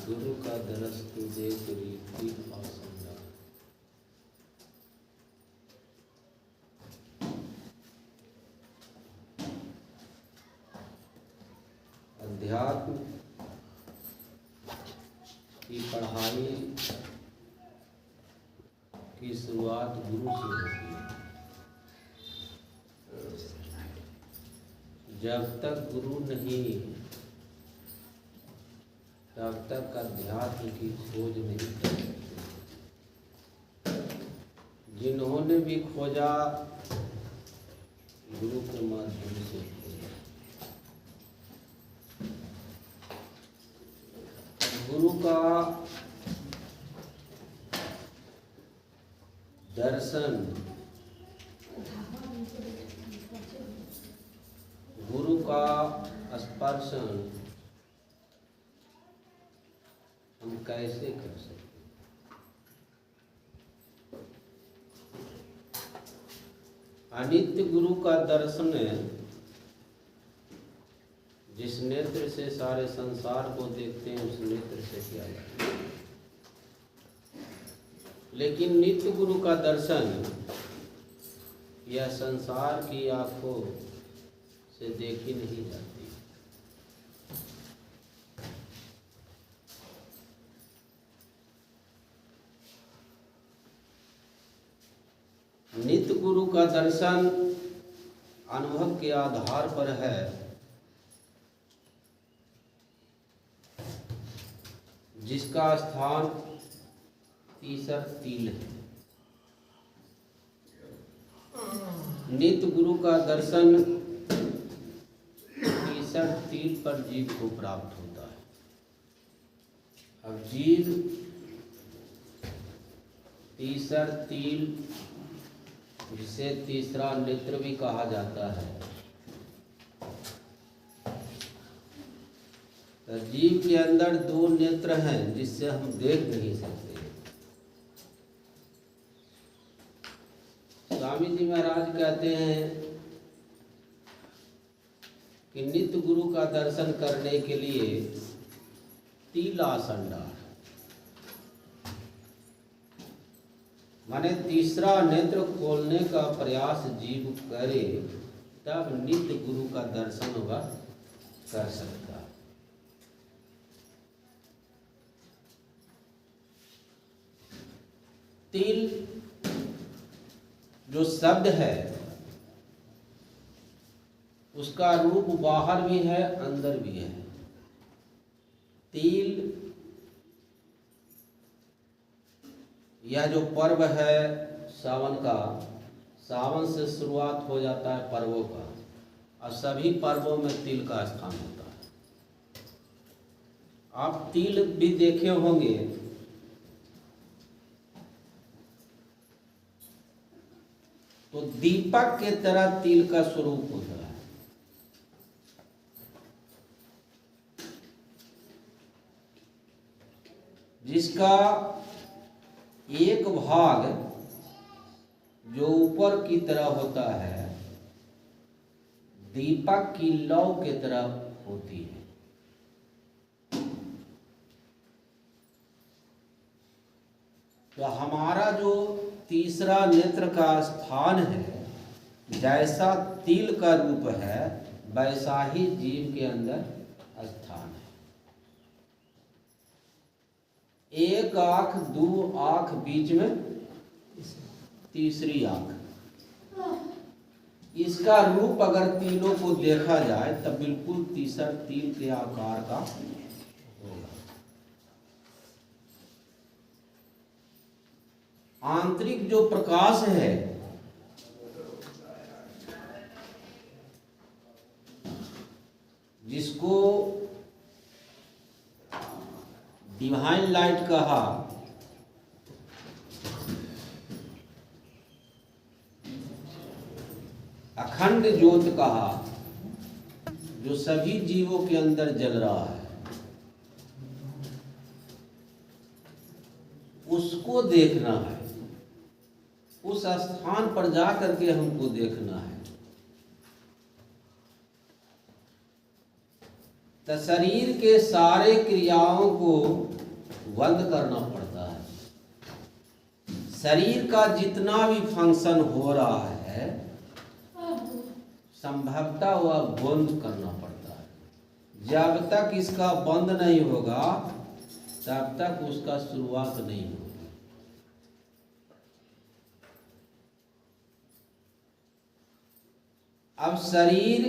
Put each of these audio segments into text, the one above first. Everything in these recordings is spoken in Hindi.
गुरु का दरस तुझे रीति आसंदा। अध्यात्म की पढ़ाई की शुरुआत गुरु से होती है। जब तक गुरु नहीं तब तक अध्यात्म की खोज नहीं कर सकते। जिन्होंने भी खोजा गुरु के माध्यम से खोजा। गुरु का दर्शन, गुरु का स्पर्शन हम कैसे कर सकते? अनित्य गुरु का दर्शन जिस नेत्र से सारे संसार को देखते हैं उस नेत्र से किया जाता है। लेकिन नित्य गुरु का दर्शन यह संसार की आंखों से देखी नहीं जाती। नित्य गुरु का दर्शन अनुभव के आधार पर है। जिसका स्थान तीसर तिल है। नित्य गुरु का दर्शन तीसर तिल पर जीव को प्राप्त होता है। अब जीव तीसर तिल, जिसे तीसरा नेत्र भी कहा जाता है, तो जीव के अंदर दो नेत्र हैं जिससे हम देख नहीं सकते। स्वामी जी महाराज कहते हैं कि नित्य गुरु का दर्शन करने के लिए तिल आसन डाल, माने तीसरा नेत्र खोलने का प्रयास जीव करे तब नित्य गुरु का दर्शन वह कर सकता है। तिल जो शब्द है उसका रूप बाहर भी है अंदर भी है। तिल यह जो पर्व है सावन का, सावन से शुरुआत हो जाता है पर्वों का, और सभी पर्वों में तिल का स्थान होता है। आप तिल भी देखे होंगे, तो दीपक के तरह तिल का स्वरूप होता है। जिसका एक भाग जो ऊपर की तरह होता है दीपक की लौ की तरह होती है। तो हमारा जो तीसरा नेत्र का स्थान है, जैसा तिल का रूप है वैसा ही जीव के अंदर स्थान है। एक आंख, दो आंख, बीच में तीसरी आंख। इसका रूप अगर तीनों को देखा जाए तब बिल्कुल तीसर तिल के आकार का होगा। आंतरिक जो प्रकाश है जिसको डिवाइन लाइट कहा, अखंड ज्योत कहा, जो सभी जीवों के अंदर जल रहा है, उसको देखना है। उस स्थान पर जा करके हमको देखना है। तो शरीर के सारे क्रियाओं को बंद करना पड़ता है। शरीर का जितना भी फंक्शन हो रहा है संभवतः वह बंद करना पड़ता है। जब तक इसका बंद नहीं होगा तब तक उसका शुरुआत नहीं होगी। अब शरीर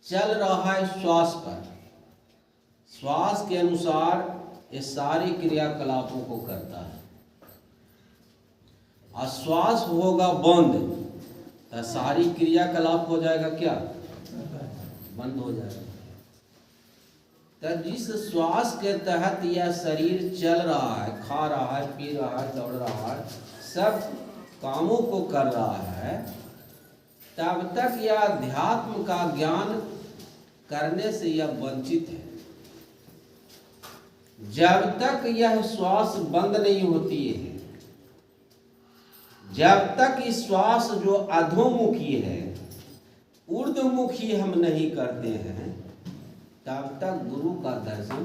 चल रहा है श्वास पर, श्वास के अनुसार ये सारी क्रियाकलापों को करता है। और श्वास होगा बंद तो सारी क्रियाकलाप हो जाएगा क्या? बंद हो जाएगा। तो जिस श्वास के तहत यह शरीर चल रहा है, खा रहा है, पी रहा है, दौड़ रहा है, सब कामों को कर रहा है, तब तक यह अध्यात्म का ज्ञान करने से यह वंचित है। जब तक यह श्वास बंद नहीं होती है, जब तक इस श्वास जो अधोमुखी है, ऊर्ध्वमुखी हम नहीं करते हैं, तब तक गुरु का दर्शन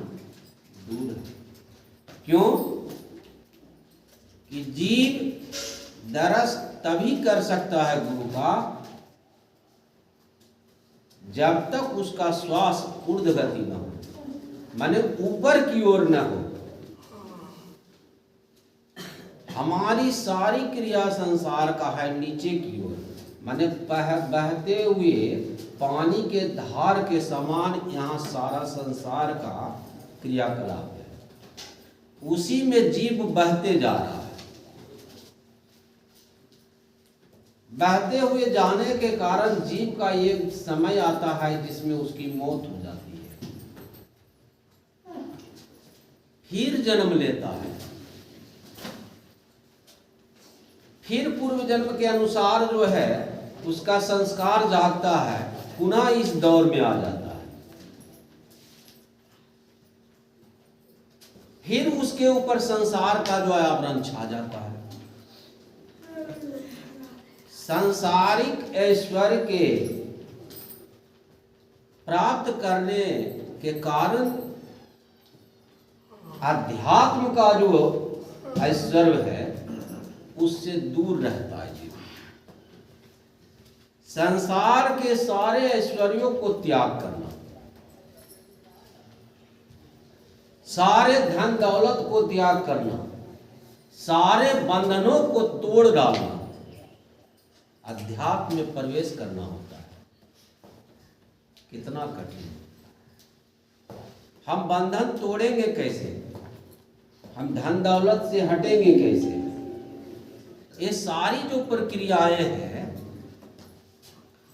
दूर है। क्यों? कि जीव दरस तभी कर सकता है गुरु का जब तक उसका श्वास ऊर्ध्व गति न हो, माने ऊपर की ओर न हो। हमारी सारी क्रिया संसार का है नीचे की ओर, माने बहते हुए पानी के धार के समान यहाँ सारा संसार का क्रियाकलाप है। उसी में जीव बहते जा रहा है। बहते हुए जाने के कारण जीव का एक समय आता है जिसमें उसकी मौत हो जाती है, फिर जन्म लेता है, फिर पूर्व जन्म के अनुसार जो है उसका संस्कार जागता है, पुनः इस दौर में आ जाता है, फिर उसके ऊपर संसार का जो आवरण छा जाता है। सांसारिक ऐश्वर्य के प्राप्त करने के कारण अध्यात्म का जो ऐश्वर्य है उससे दूर रहता है जीव। संसार के सारे ऐश्वर्यों को त्याग करना, सारे धन दौलत को त्याग करना, सारे बंधनों को तोड़ डालना, अध्यात्म में प्रवेश करना होता है। कितना कठिन। हम बंधन तोड़ेंगे कैसे? हम धन दौलत से हटेंगे कैसे? ये सारी जो प्रक्रियाएं हैं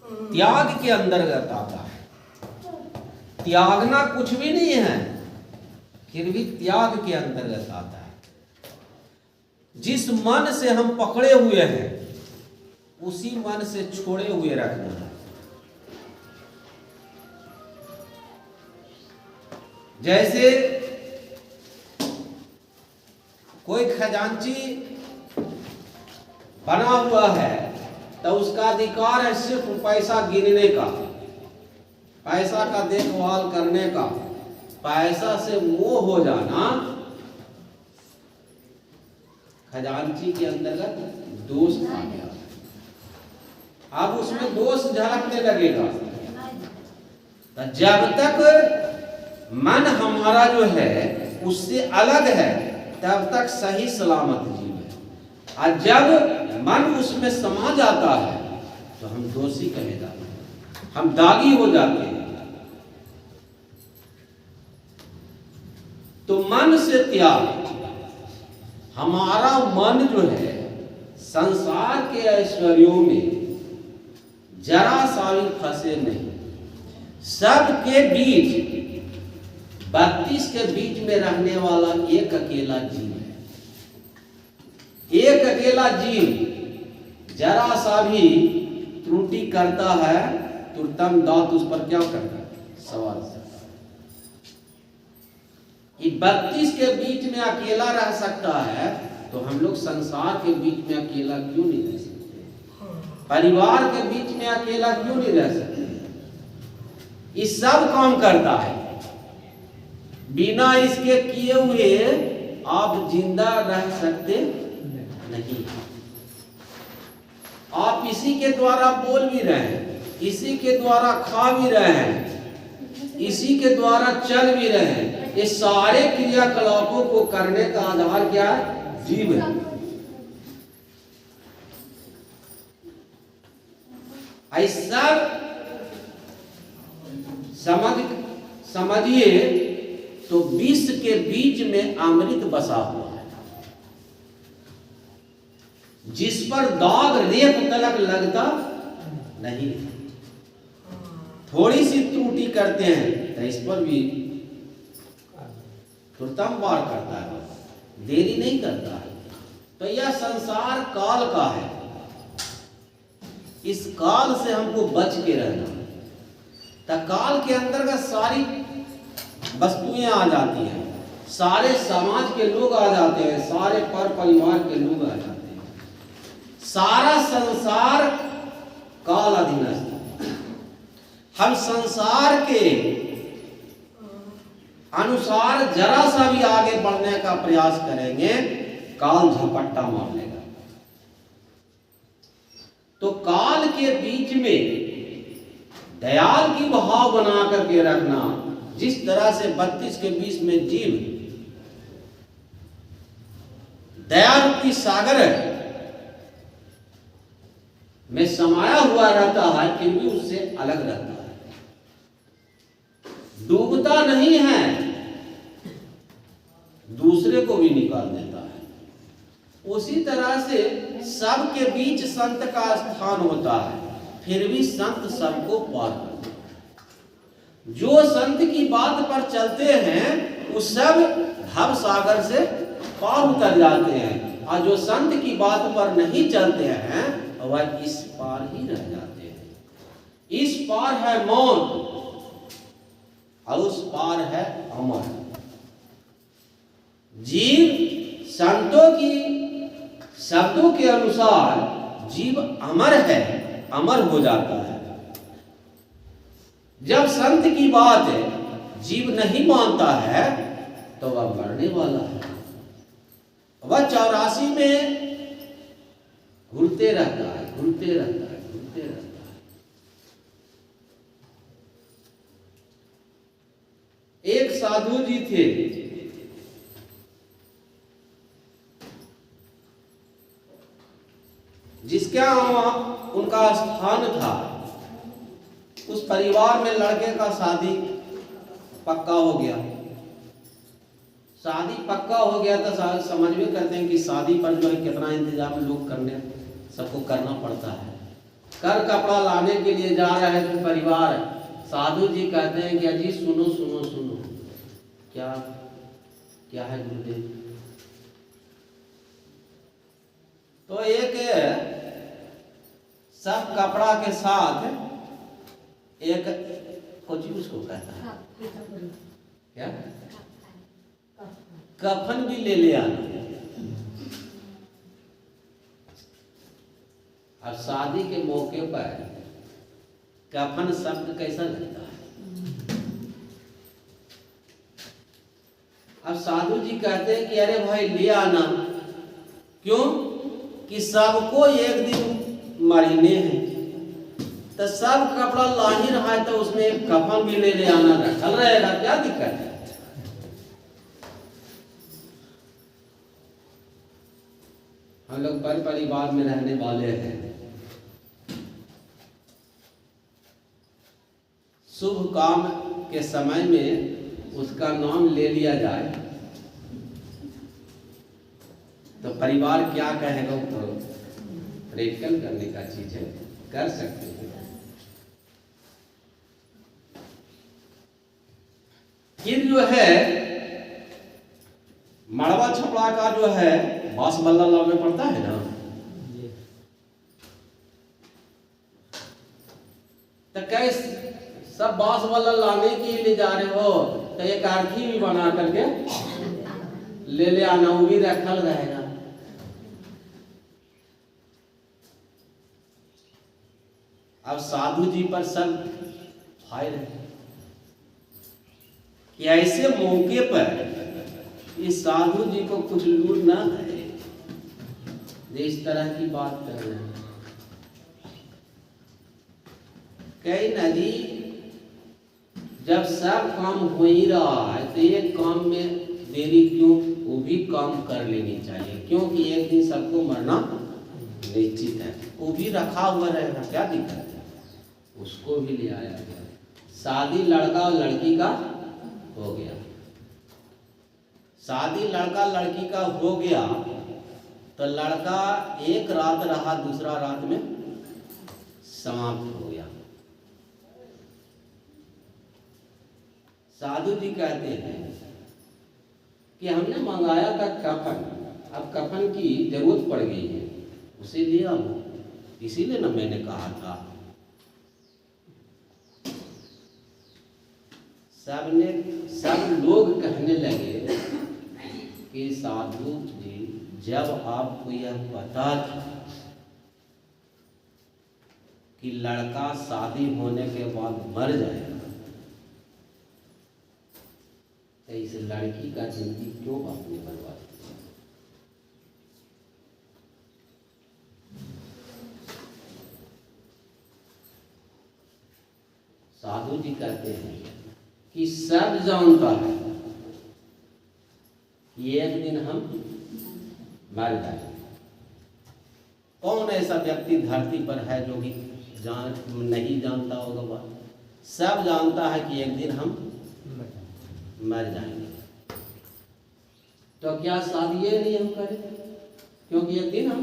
त्याग के अंतर्गत आता है। त्यागना कुछ भी नहीं है, फिर भी त्याग के अंतर्गत आता है। जिस मन से हम पकड़े हुए हैं उसी मन से छोड़े हुए रखना है। जैसे कोई खजांची बना हुआ है तो उसका अधिकार है सिर्फ पैसा गिनने का, पैसा का देखभाल करने का। पैसा से मोह हो जाना खजांची के अंतर्गत दोष आ गया। अब उसमें दोष झलकने लगेगा। तो जब तक मन हमारा जो है उससे अलग है तब तक सही सलामत जीव है, और जब मन उसमें समा जाता है तो हम दोषी कहे जाते हैं, हम दागी हो जाते हैं। तो मन से त्याग, हमारा मन जो है संसार के ऐश्वर्यों में जरा सा भी फंसे नहीं। सबके बीच 32 के बीच में रहने वाला एक अकेला जीव है। एक अकेला जीव जरा सा भी त्रुटि करता है तुरंत दांत उस पर क्या करता है, सवाल करता है। 32 के बीच में अकेला रह सकता है तो हम लोग संसार के बीच में अकेला क्यों नहीं रह सकते? परिवार के बीच में अकेला क्यों नहीं रह सकते? ये सब काम करता है। बिना इसके किए हुए आप जिंदा रह सकते नहीं। आप इसी के द्वारा बोल भी रहे हैं, इसी के द्वारा खा भी रहे हैं, इसी के द्वारा चल भी रहे हैं। ये सारे क्रियाकलापों को करने का आधार क्या है? जीव है। ऐसा समझिए तो विष के बीच में अमृत बसा हुआ है, जिस पर दाग रेत तलक लगता नहीं। थोड़ी सी त्रुटि करते हैं तो इस पर भी तुरंत वार करता है, देरी नहीं करता है। तो यह संसार काल का है, इस काल से हमको बच के रहना। तो काल के अंतर्गत सारी वस्तुएं आ जाती हैं, सारे समाज के लोग आ जाते हैं, सारे पर परिवार के लोग आ जाते हैं, सारा संसार काल अधीनस्थ। हम संसार के अनुसार जरा सा भी आगे बढ़ने का प्रयास करेंगे, काल झपट्टा मार लेगा। तो काल के बीच में दयाल की भाव बना करके रखना। जिस तरह से 32 के बीच में जीव दया रूपी सागर में समाया हुआ रहता है, फिर भी उससे अलग रहता है, डूबता नहीं है, दूसरे को भी निकाल देता है। उसी तरह से सबके बीच संत का स्थान होता है, फिर भी संत सबको पार करते हैं। जो संत की बात पर चलते हैं वो सब भव सागर से पार उतर जाते हैं, और जो संत की बात पर नहीं चलते हैं वह इस पार ही रह जाते हैं। इस पार है मौत और उस पार है अमर। जीव संतों की शब्दों के अनुसार जीव अमर है, अमर हो जाता है। जब संत की बात जीव नहीं मानता है तो वह मरने वाला है। वह 84 में घूरते रहता है, घूरते रहता है, घूरते रहता है। एक साधु जी थे, जिसका उनका स्थान था। उस परिवार में लड़के का शादी पक्का हो गया। शादी पक्का हो गया तो समझ भी करते हैं कि शादी पर जो है कितना इंतजाम लोग करने सबको करना पड़ता है। कर कपड़ा लाने के लिए जा रहे हैं परिवार। साधु जी कहते हैं कि अजी सुनो सुनो सुनो, क्या क्या है गुरुदेव? तो एक सब कपड़ा के साथ एक कुछ उसको कहता है क्या, कफन भी ले आना। अब शादी के मौके पर कफन शब्द कैसा लगता है? अब साधु जी कहते हैं कि अरे भाई ले आना, क्यों कि सबको एक दिन मरने हैं, तो सब कपड़ा ला ही रहा है, तो उसमें एक कफन भी ले आना, रखल रहेगा, क्या दिक्कत है? हम लोग पर परिवार में रहने वाले हैं, शुभ काम के समय में उसका नाम ले लिया जाए तो परिवार क्या कहेगा? तो प्रैक्टिकल करने का चीज है, कर सकते हैं। फिर जो है मड़वा छपड़ा का जो है बांस बल्ला लाने पड़ता है ना, तो कैसे सब बांस वाला लाने के लिए जा रहे हो, तो एक आरती भी बना करके ले आना, वो भी रखल रहेगा। अब साधु जी पर सब भाई रहे कि ऐसे मौके पर इस साधु जी को कुछ लूट ना है, इस तरह की बात कर रहे हैं। कई नदी जब सब काम हो ही रहा है तो एक काम में देरी क्यों? वो भी काम कर लेनी चाहिए, क्योंकि एक दिन सबको मरना निश्चित है। वो भी रखा हुआ रहेगा, क्या दिक्कत है? उसको भी ले आया गया। शादी लड़का और लड़की का हो गया, शादी लड़का लड़की का हो गया, तो लड़का एक रात रहा, दूसरा रात में समाप्त हो गया। साधु जी कहते हैं कि हमने मंगाया था कफन, अब कफन की जरूरत पड़ गई है, उसे ले आओ, इसीलिए ना मैंने कहा था। सब लोग कहने लगे कि साधु जी जब आपको यह पता था कि लड़का शादी होने के बाद मर जाएगा, तो इस लड़की का जिंदगी क्यों आपने बर्बाद किया? साधु जी कहते हैं कि सब जानता है कि एक दिन हम मर जाएंगे। कौन ऐसा व्यक्ति धरती पर है जो कि नहीं जानता होगा बात? सब जानता है कि एक दिन हम मर जाएंगे। तो क्या शादी ये नहीं हम करें, क्योंकि एक दिन हम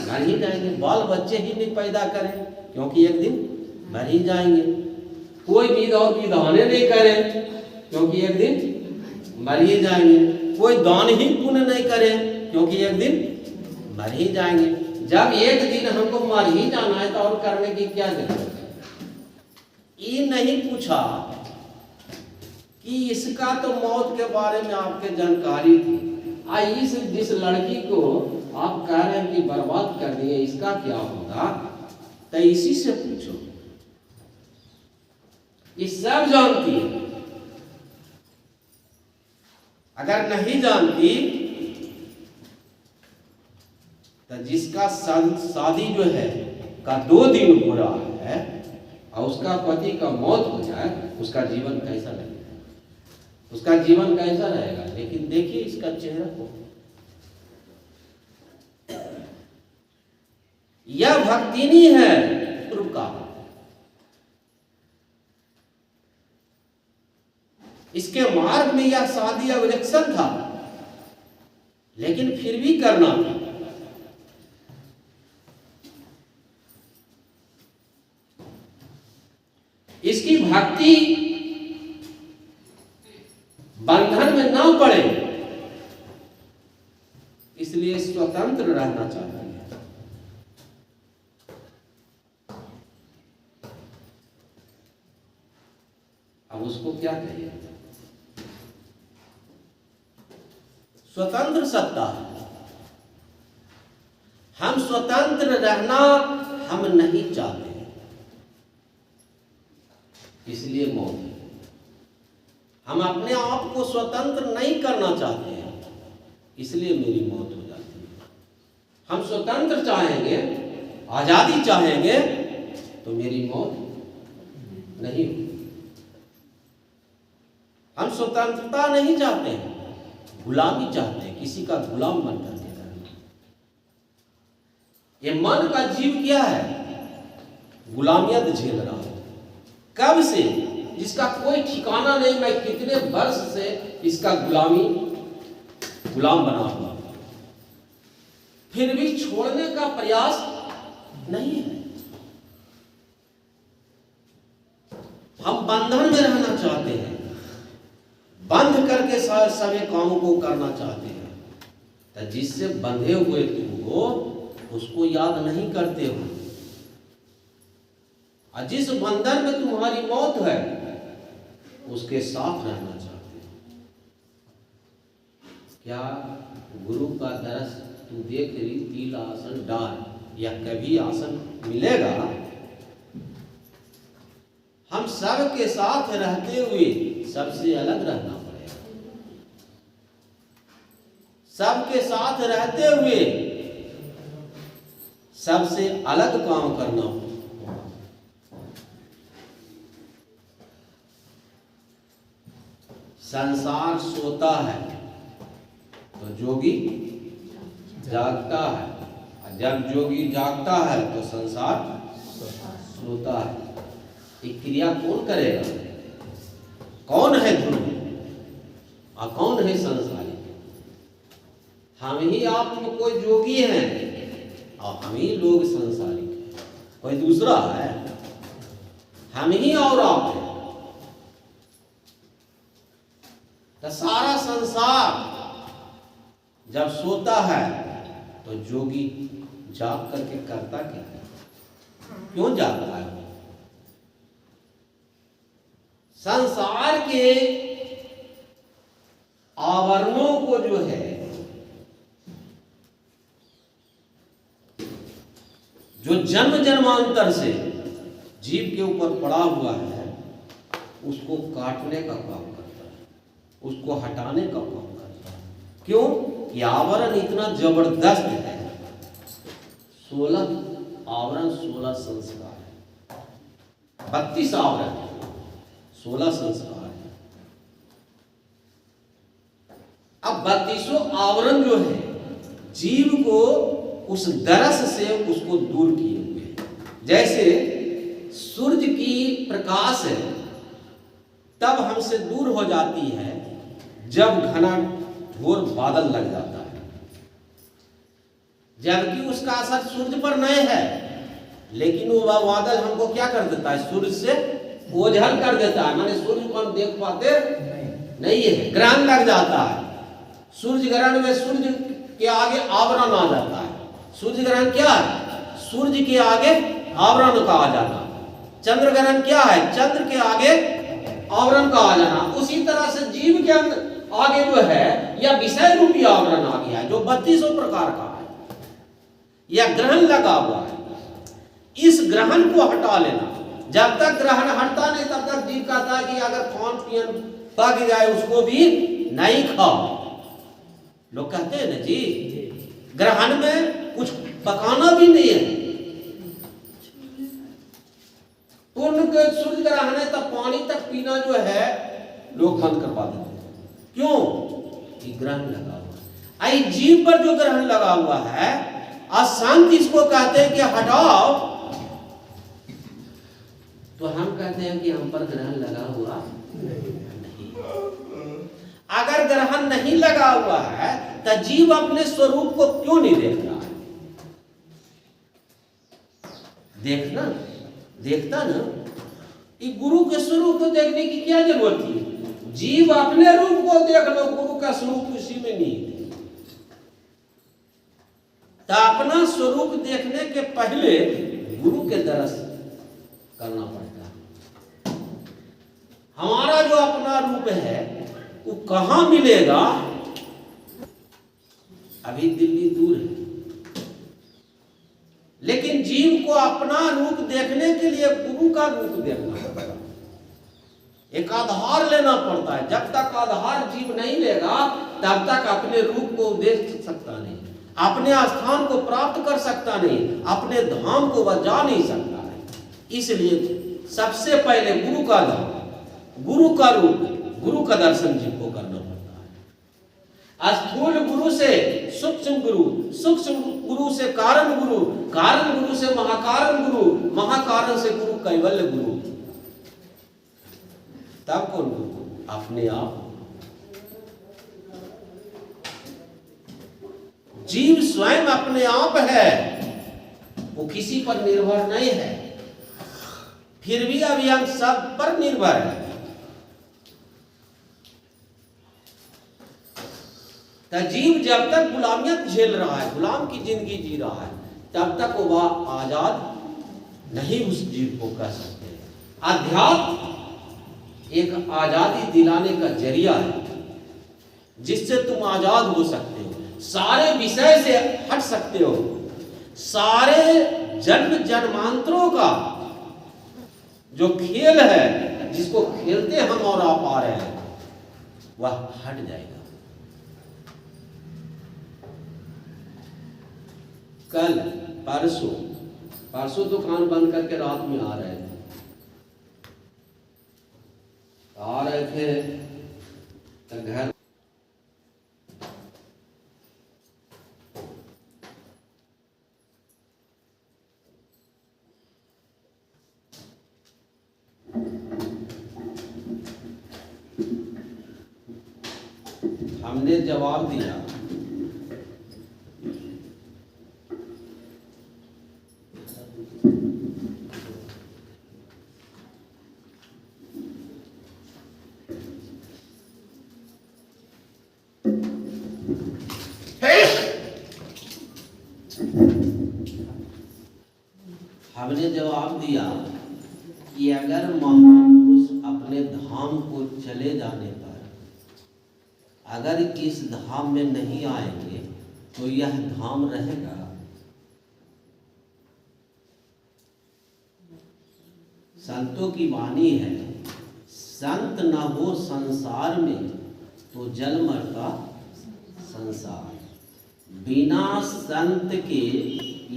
मर ही जाएंगे। बाल बच्चे ही नहीं पैदा करें, क्योंकि एक दिन मर ही जाएंगे। कोई विधाने नहीं करें, क्योंकि एक दिन मर ही जाएंगे। कोई दान ही पुण्य नहीं करें, क्योंकि एक दिन मर ही जाएंगे। जब एक दिन हमको मर ही जाना है तो और करने की क्या जरूरत है? ये नहीं पूछा कि इसका तो मौत के बारे में आपके जानकारी थी, इस जिस लड़की को आप कह रहे हैं कि बर्बाद कर दिए, इसका क्या होगा? तो इसी से पूछो। ये सब जानती है, अगर नहीं जानती तो जिसका शादी जो है का 2 दिन हो रहा है और उसका पति का मौत हो जाए, उसका जीवन कैसा लगेगा? उसका जीवन कैसा रहेगा? लेकिन देखिए इसका चेहरा को, यह भक्तिनी है का, इसके मार्ग में यह शादी अवलक्षण था, लेकिन फिर भी करना था। इसकी भक्ति बंधन में ना पड़े, इसलिए स्वतंत्र रहना चाहती है। अब उसको क्या कहिए? स्वतंत्र सत्ता। हम स्वतंत्र रहना हम नहीं चाहते, इसलिए मौत है। हम अपने आप को स्वतंत्र नहीं करना चाहते हैं, इसलिए मेरी मौत हो जाती है। हम स्वतंत्र चाहेंगे, आजादी चाहेंगे, तो मेरी मौत नहीं होगी। हम स्वतंत्रता नहीं चाहते हैं, गुलामी चाहते हैं, किसी का गुलाम बन करके रहना। ये मन का जीव क्या है? गुलामियत झेल रहा है। कब से? जिसका कोई ठिकाना नहीं, मैं कितने वर्ष से इसका गुलाम बना हुआ, फिर भी छोड़ने का प्रयास नहीं है। हम बंधन में रहना चाहते हैं, बंध करके सभी कामों को करना चाहते हैं। तो जिससे बंधे हुए तुम हो उसको याद नहीं करते हो, और जिस बंधन में तुम्हारी मौत है उसके साथ रहना चाहते हो। क्या गुरु का दरस तू देख रही, तिल आसन डाल, या कभी आसन मिलेगा? हम सब के साथ रहते हुए सबसे अलग रहना पड़ेगा। सबके साथ रहते हुए सबसे अलग काम करना होगा। संसार सोता है तो जोगी जागता है, और जब जोगी जागता है तो संसार सोता है। ये क्रिया कौन करेगा? कौन है ध्रुव और कौन है संसारी? हम ही आप में कोई जोगी हैं और हम ही लोग संसारी हैं, कोई दूसरा है? हम ही और आप हैं। तो सारा संसार जब सोता है तो जोगी जाग करके करता क्या है? क्यों जागता है? संसार के आवरणों को जो है, जो जन्म जन्मांतर से जीव के ऊपर पड़ा हुआ है, उसको काटने का काम करता है, उसको हटाने का काम करता है। क्यों? कि आवरण इतना जबरदस्त है। 16 आवरण 16 संस्कार है, 32 आवरण 16 संस्कार है। अब 32 आवरण जो है जीव को उस दरस से उसको दूर किए हुए हैं। जैसे सूर्य की प्रकाश है तब हमसे दूर हो जाती है जब घना घोर बादल लग जाता है, जबकि उसका असर सूर्य पर नहीं है, लेकिन वो बादल हमको क्या कर देता है? सूर्य से ओझल कर देता है, माने सूर्य को हम देख पाते नहीं है। ग्रहण लग जाता है, सूर्य ग्रहण में सूर्य के आगे आवरण आ जाता है। सूर्य ग्रहण क्या है? सूर्य के आगे आवरण का आ जाना। चंद्र ग्रहण क्या है? चंद्र के आगे आवरण का आ जाना। उसी तरह से जीव के अंदर आगे जो है या विषय रूपी आवरण आ गया है, जो 32 प्रकार का है, या ग्रहण लगा हुआ है। इस ग्रहण को हटा लेना। जब तक ग्रहण हटता नहीं तब तक जीव कहता है कि अगर खान पियन पक जाए उसको भी नहीं खाओ। लोग कहते हैं ना जी, ग्रहण में कुछ पकाना भी नहीं है। पूर्ण के सूर्य ग्रहण है तब पानी तक पीना जो है लोग बंद करवा देते हैं। क्यों? कि ग्रहण लगा हुआ है। जीव पर जो ग्रहण लगा हुआ है, अशांत इसको कहते हैं कि हटाओ, तो हम कहते हैं कि हम पर ग्रहण लगा हुआ नहीं। अगर ग्रहण नहीं लगा हुआ है तो जीव अपने स्वरूप को क्यों नहीं देख रहा है? देखता ना। ये गुरु के स्वरूप को देखने की क्या जरूरत है? जीव अपने रूप को देख लो, गुरु का स्वरूप उसी में नहीं है। तो अपना स्वरूप देखने के पहले गुरु के दरस करना पड़ता है। हमारा जो अपना रूप है वो कहाँ मिलेगा? अभी दिल्ली दूर है, लेकिन जीव को अपना रूप देखने के लिए गुरु का रूप देखना पड़ता है, एक आधार लेना पड़ता है। जब तक आधार जीव नहीं लेगा तब तक अपने रूप को देख सकता नहीं, अपने स्थान को प्राप्त कर सकता नहीं, अपने धाम को वह जा नहीं सकता है। इसलिए सबसे पहले गुरु का धाम, गुरु का रूप, गुरु का दर्शन जीव को करना पड़ता है। स्थूल गुरु से सूक्ष्म गुरु, सूक्ष्म गुरु से कारण गुरु, कारण गुरु से महाकारण गुरु, महाकारण से गुरु कैवल्य गुरु। तब कौन गुरु? अपने आप। जीव स्वयं अपने आप है, वो किसी पर निर्भर नहीं है, फिर भी अभी हम सब पर निर्भर है। तो जीव जब तक गुलामियत झेल रहा है, गुलाम की जिंदगी जी रहा है, तब तक वह आजाद नहीं उस जीव को कह सकते। अध्यात्म एक आजादी दिलाने का जरिया है, जिससे तुम आजाद हो सकते हो, सारे विषय से हट सकते हो, सारे जन्म जन्मांतरों का जो खेल है, जिसको खेलते हम और आप आ रहे हैं, वह हट जाएगा। कल परसों दुकान बंद करके रात में आ रहे थे तो घर हमने जवाब दिया, हमने जवाब दिया कि अगर महापुरुष अपने धाम को चले जाने पर अगर इस धाम में नहीं आएंगे तो यह धाम रहेगा। संतों की वाणी है, संत न हो संसार में तो जल मरता संसार। बिना संत के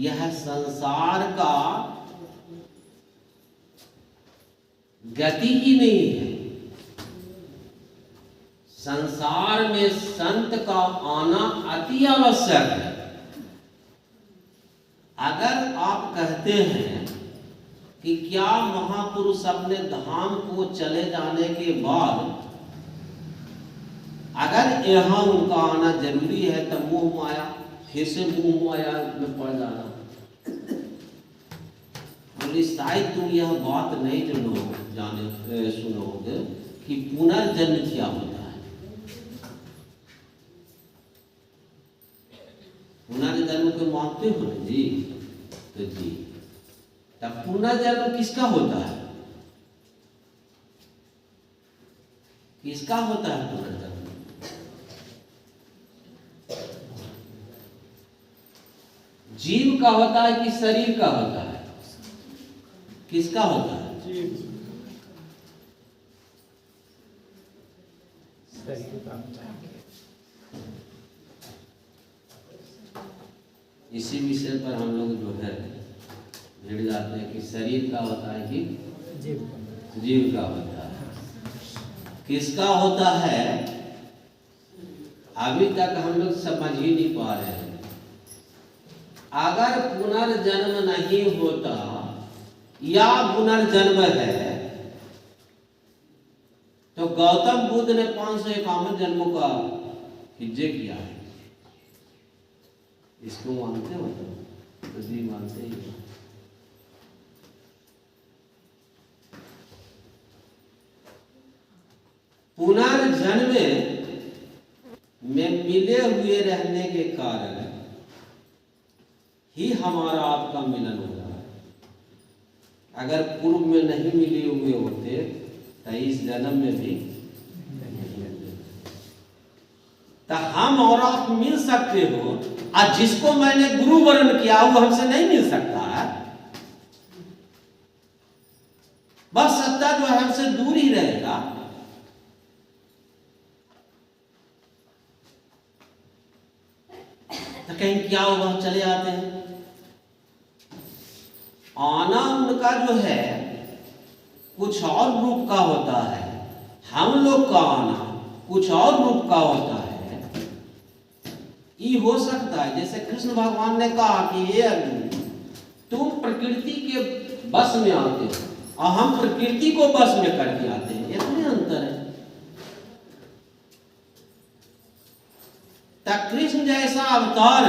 यह संसार का गति ही नहीं है। संसार में संत का आना अति आवश्यक है। अगर आप कहते हैं कि क्या महापुरुष अपने धाम को चले जाने के बाद अगर यहाँ उनका आना जरूरी है तो मोह माया, फिर से मोह माया में पड़ जाना। बोले शायद तुम यह बात नहीं सुनोगे कि पुनर्जन्म क्या होता है। पुनर्जन्म को मानते हो ना जी? तो जी, तब पुनर्जन्म किसका होता है? किसका होता है पुनर्जन्म? जीव का होता है कि शरीर का होता है? किसका होता है? जीव। इसी विषय पर हम लोग जो है भिड़ जाते हैं कि शरीर का होता है कि जीव का होता है। किसका होता है अभी तक हम लोग समझ ही नहीं पा रहे हैं। अगर पुनर्जन्म नहीं होता या पुनर्जन्म है तो गौतम बुद्ध ने 551 जन्मों का हिज्जे किया है। इसको मानते हो? तो जी मानते ही। पुनर्जन्म में मिले हुए रहने के कारण ही हमारा आपका मिलन हो रहा है। अगर पूर्व में नहीं मिले हुए होते तो इस जन्म में भी नहीं मिलते। तो हम और आप मिल सकते हो, और जिसको मैंने गुरु वर्ण किया वो हमसे नहीं मिल सकता है। बस सत्ता जो है हमसे दूर ही रहेगा। तो कहीं क्या होगा, चले आते हैं। आना उनका जो है कुछ और रूप का होता है, हम लोग का आना कुछ और रूप का होता है। ये हो सकता है जैसे कृष्ण भगवान ने कहा कि हे अर्जुन, तुम प्रकृति के बस में आते हो और हम प्रकृति को बस में करके आते हैं, इतने अंतर है। तब कृष्ण जैसा अवतार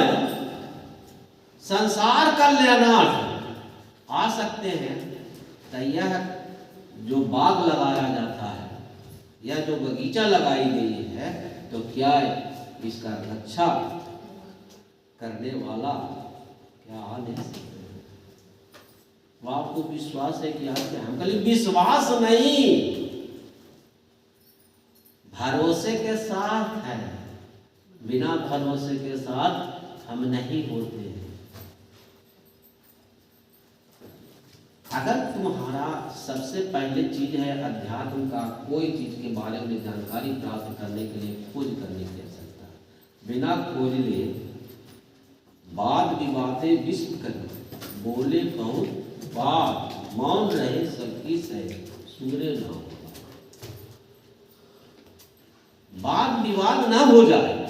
संसार कल्याणार्थ आ सकते हैं। तो यह जो बाग लगाया जाता है या जो बगीचा लगाई गई है, तो क्या इसका रक्षा करने वाला क्या आ नहीं सकते? वो आपको विश्वास है कि आपके, हम कल विश्वास नहीं, भरोसे के साथ है। बिना भरोसे के साथ हम नहीं होते हैं। अगर तुम्हारा सबसे पहले चीज है अध्यात्म का, कोई चीज के बारे में जानकारी प्राप्त करने के लिए खोज करने की आवश्यकता है। बिना खोज ले वाद विवादें विश्व कर, बोले बहुत बात, मौन रहे सबकी सह, सूर्य ना हो। वाद विवाद ना हो जाए।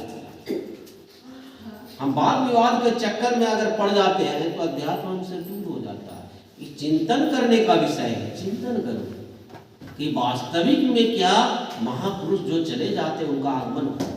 हम वाद विवाद के चक्कर में अगर पड़ जाते हैं तो अध्यात्म हमसे दूर हो जाता है। ये चिंतन करने का विषय है। चिंतन करो कि वास्तविक में क्या महापुरुष जो चले जाते हैं उनका आगमन होता